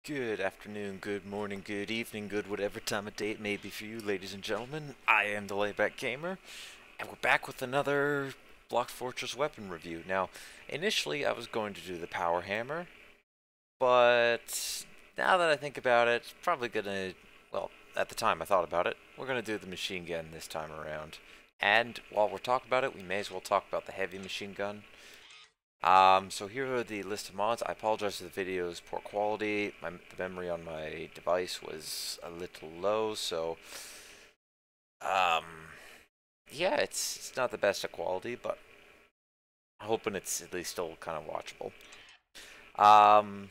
Good afternoon, good morning, good evening, good whatever time of day it may be for you, ladies and gentlemen. I am the Layback Gamer, and we're back with another Block Fortress weapon review. Now, initially I was going to do the Power Hammer, but now that I think about it, it's probably gonna, well, at the time I thought about it, we're gonna do the machine gun this time around. And while we're talking about it, we may as well talk about the heavy machine gun. So here are the list of mods. I apologize for the video's poor quality. The memory on my device was a little low, so um, yeah, it's not the best of quality, but I'm hoping it's at least still kind of watchable. Um,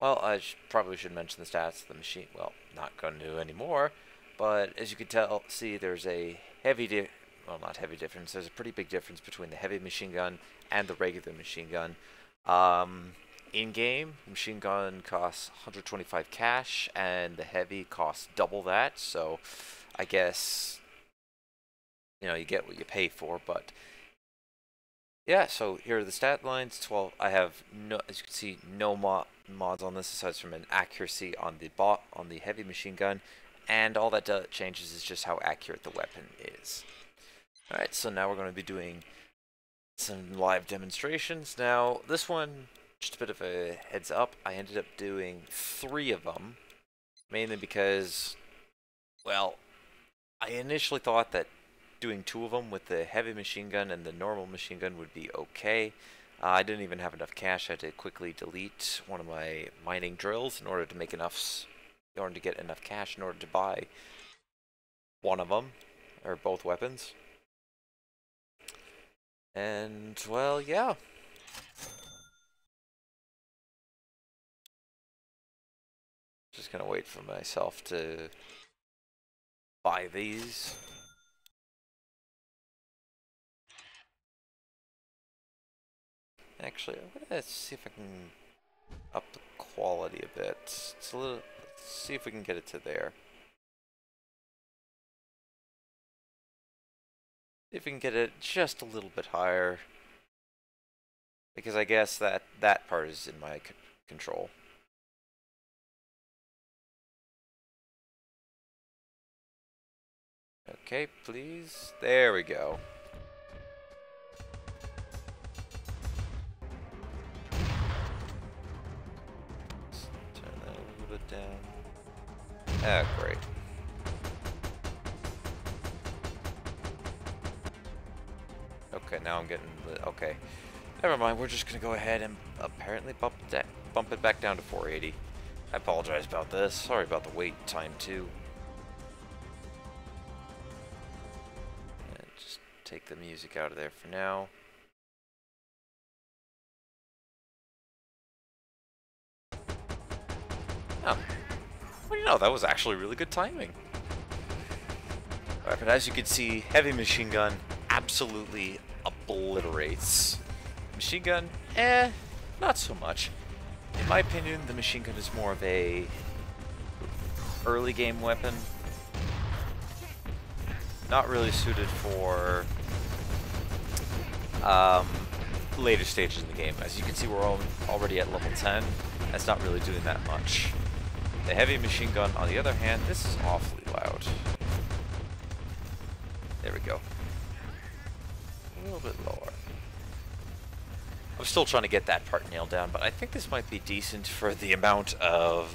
well, probably should mention the stats of the machine. Well, not going to anymore, but as you can see there's a well, not heavy difference. There's a pretty big difference between the heavy machine gun and the regular machine gun. In game, the machine gun costs 125 cash, and the heavy costs double that. So, I guess you get what you pay for. But yeah, so here are the stat lines. 12. I have no, as you can see, no mods on this aside from an accuracy on the heavy machine gun, and all that changes is just how accurate the weapon is. Alright, so now we're going to be doing some live demonstrations. Now, this one, just a bit of a heads up, I ended up doing 3 of them, mainly because, well, I initially thought that doing 2 of them with the heavy machine gun and the normal machine gun would be okay. I didn't even have enough cash. I had to quickly delete one of my mining drills in order to get enough cash in order to buy one of them, or both weapons. And, well, yeah. Just gonna wait for myself to buy these. Actually, I'm gonna see if I can up the quality a bit. It's a little. Let's see if we can get it to there. See if we can get it just a little bit higher, because I guess that part is in my control. Okay, please. There we go. Let's turn that a little bit down. Ah, great. Okay, now I'm getting the... Okay. Never mind, we're just gonna go ahead and apparently bump it back down to 480. I apologize about this. Sorry about the wait time, too. And just take the music out of there for now. Oh. What do you know? That was actually really good timing. Alright, but as you can see, heavy machine gun absolutely obliterates. Machine gun, not so much. In my opinion, the machine gun is more of a early game weapon. Not really suited for later stages in the game. As you can see, we're already at level 10. That's not really doing that much. The heavy machine gun, on the other hand, this is awfully loud. There we go. A little bit lower. I'm still trying to get that part nailed down, but I think this might be decent for the amount of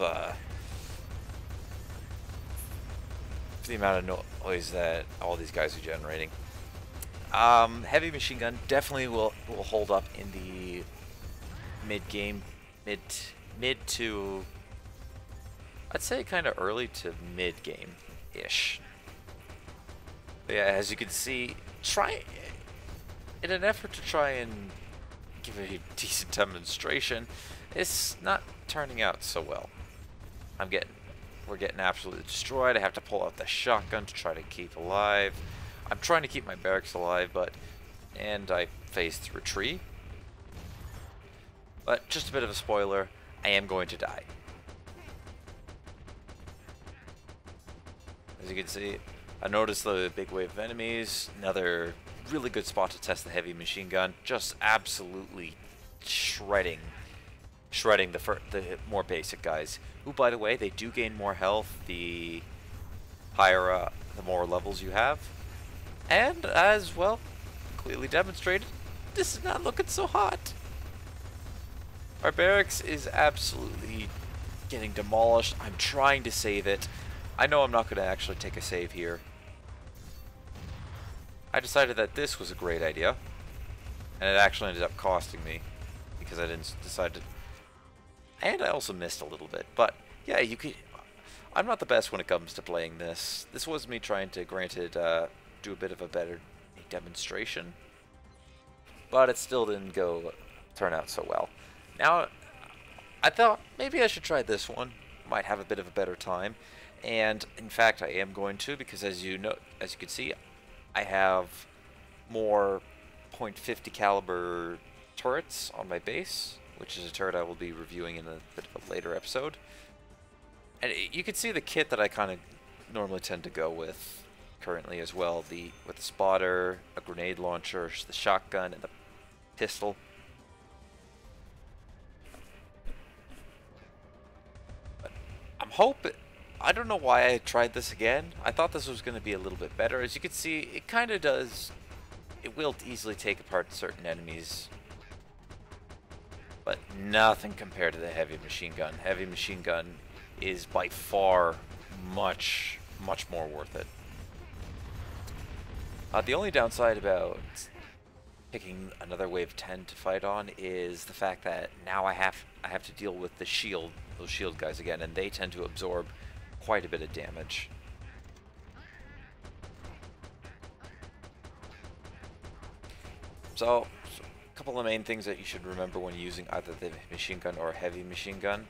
noise that all these guys are generating. Heavy machine gun definitely will hold up in the mid to, I'd say kind of early to mid game ish. But yeah, as you can see, in an effort to try and give a decent demonstration, it's not turning out so well. We're getting absolutely destroyed. I have to pull out the shotgun to try to keep alive. I'm trying to keep my barracks alive, and I phased through a tree. But just a bit of a spoiler, I am going to die. As you can see, I noticed the big wave of enemies. Another really good spot to test the heavy machine gun. Just absolutely shredding shredding the more basic guys, who, by the way, they do gain more health the higher, the more levels you have. And, as well, clearly demonstrated, this is not looking so hot. Our barracks is absolutely getting demolished. I'm trying to save it. I know I'm not going to actually take a save here. I decided that this was a great idea, and it actually ended up costing me because I didn't decide to. And I also missed a little bit, but yeah, you could. I'm not the best when it comes to playing this. This was me trying to, granted, do a bit of a better demonstration, but it still didn't turn out so well. Now, I thought maybe I should try this one. Might have a bit of a better time, and in fact, I am going to, because as you can see, I have more .50 caliber turrets on my base, which is a turret I will be reviewing in a bit of a later episode. And you can see the kit that I kind of normally tend to go with currently as well. With the spotter, a grenade launcher, the shotgun, and the pistol. But I'm hoping. I don't know why I tried this again. I thought this was going to be a little bit better. As you can see, it kind of does. It will easily take apart certain enemies, but nothing compared to the heavy machine gun. Heavy machine gun is by far much more worth it. The only downside about picking another wave 10 to fight on is the fact that now I have to deal with those shield guys again, and they tend to absorb quite a bit of damage. So, a couple of main things that you should remember when using either the machine gun or heavy machine gun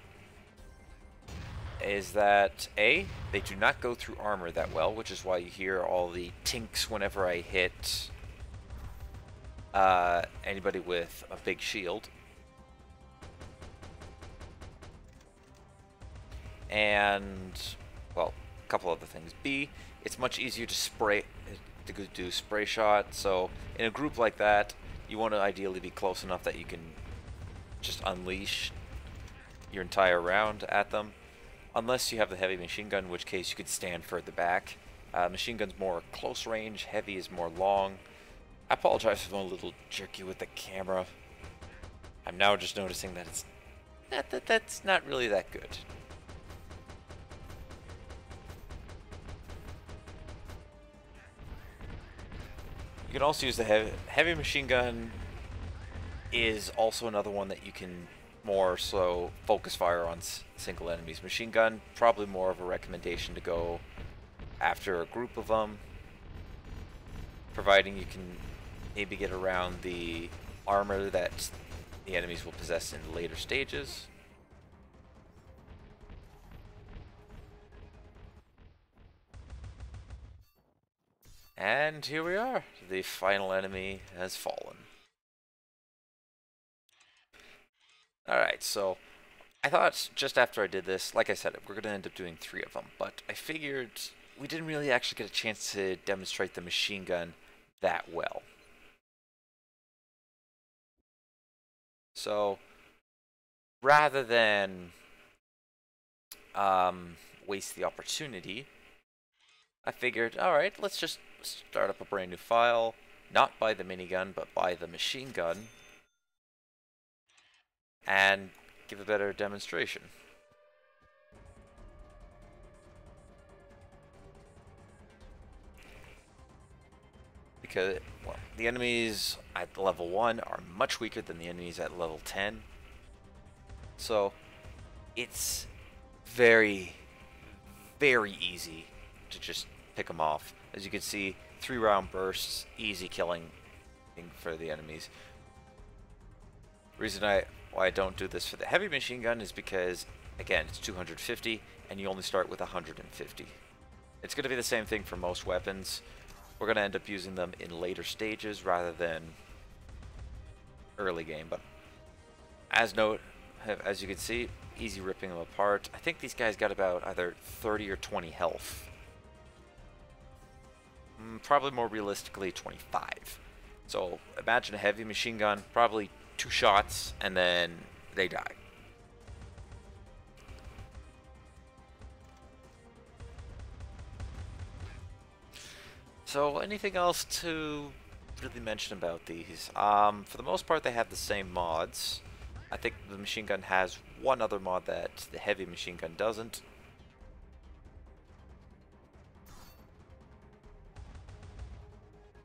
is that A, they do not go through armor that well, which is why you hear all the tinks whenever I hit anybody with a big shield. And, well, a couple other things. B, it's much easier to do spray shot, so in a group like that, you want to ideally be close enough that you can just unleash your entire round at them. Unless you have the heavy machine gun, in which case you could stand further back. Machine gun's more close range, heavy is more long. I apologize if I'm a little jerky with the camera. I'm now just noticing that that's not really that good. You can also use the heavy machine gun. Is also another one that you can more so focus fire on single enemies. Machine gun, probably more of a recommendation to go after a group of them, providing you can maybe get around the armor that the enemies will possess in the later stages. And here we are. The final enemy has fallen. Alright, so I thought just after I did this, like I said, we're going to end up doing 3 of them, but I figured we didn't really actually get a chance to demonstrate the machine gun that well. So, rather than waste the opportunity, I figured, alright, let's just start up a brand new file, not by the minigun, but by the machine gun, and give a better demonstration. Because, well, the enemies at level 1 are much weaker than the enemies at level 10. So, it's very, very easy to just pick them off. As you can see, 3-round bursts, easy killing for the enemies. Reason why I don't do this for the heavy machine gun is because, again, it's 250 and you only start with 150. It's going to be the same thing for most weapons. We're going to end up using them in later stages rather than early game, but as you can see, easy ripping them apart. I think these guys got about either 30 or 20 health. Probably more realistically 25. So imagine a heavy machine gun, probably 2 shots, and then they die. So, anything else to really mention about these? For the most part, they have the same mods. I think the machine gun has one other mod that the heavy machine gun doesn't.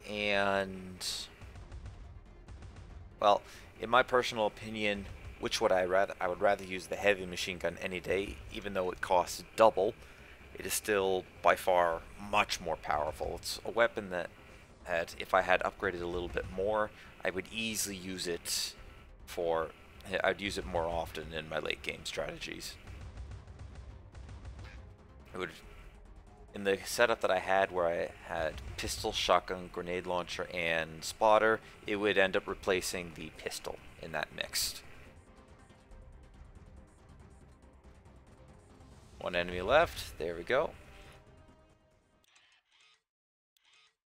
And, well, in my personal opinion, which would I rather? I would rather use the heavy machine gun any day, even though it costs double. It is still by far much more powerful. It's a weapon that if I had upgraded a little bit more, I would easily use it for. I'd use it more often in my late game strategies. It would, in the setup that I had, where I had pistol, shotgun, grenade launcher, and spotter, it would end up replacing the pistol in that mix. One enemy left. There we go.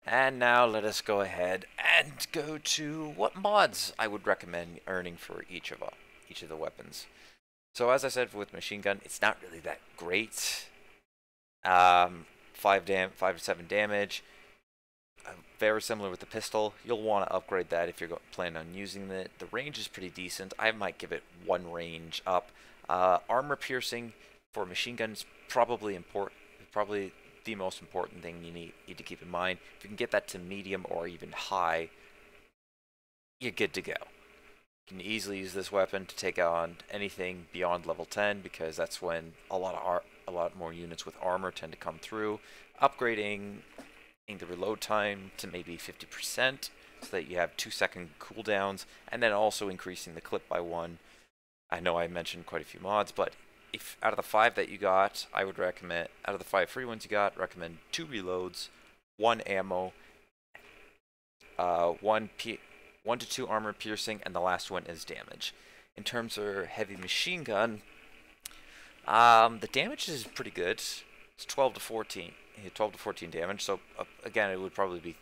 And now let us go ahead and go to what mods I would recommend earning for each of the weapons. So as I said with machine gun, it's not really that great. 5 to 7 damage. Very similar with the pistol. You'll want to upgrade that if you're planning on using it. The range is pretty decent. I might give it one range up. Armor piercing for machine gun is probably important. Probably the most important thing you need to keep in mind. If you can get that to medium or even high, you're good to go. You can easily use this weapon to take on anything beyond level 10 because that's when a lot more units with armor tend to come through. Upgrading the reload time to maybe 50% so that you have 2-second cooldowns, and then also increasing the clip by 1. I know I mentioned quite a few mods, but if out of the 5 that you got, I would recommend, out of the 5 free ones you got, recommend 2 reloads, 1 ammo, 1 to 2 armor piercing, and the last one is damage. In terms of heavy machine gun, the damage is pretty good. It's 12 to 14 damage. So again, it would probably be,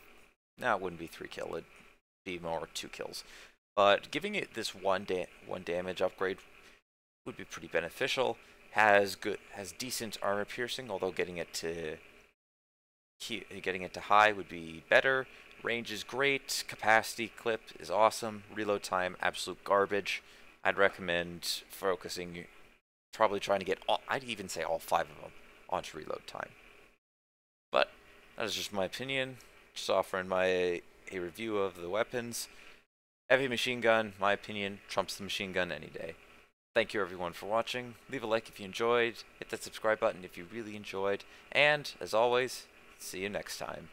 no, it wouldn't be 3 kill. It'd be more 2 kills. But giving it this one damage upgrade would be pretty beneficial. Has decent armor piercing, although getting it to high would be better. Range is great. Capacity clip is awesome. Reload time absolute garbage. I'd recommend focusing, probably trying to get I'd even say all 5 of them onto reload time. But that is just my opinion. Just offering a review of the weapons. Heavy machine gun, my opinion, trumps the machine gun any day. Thank you everyone for watching. Leave a like if you enjoyed. Hit that subscribe button if you really enjoyed. And, as always, see you next time.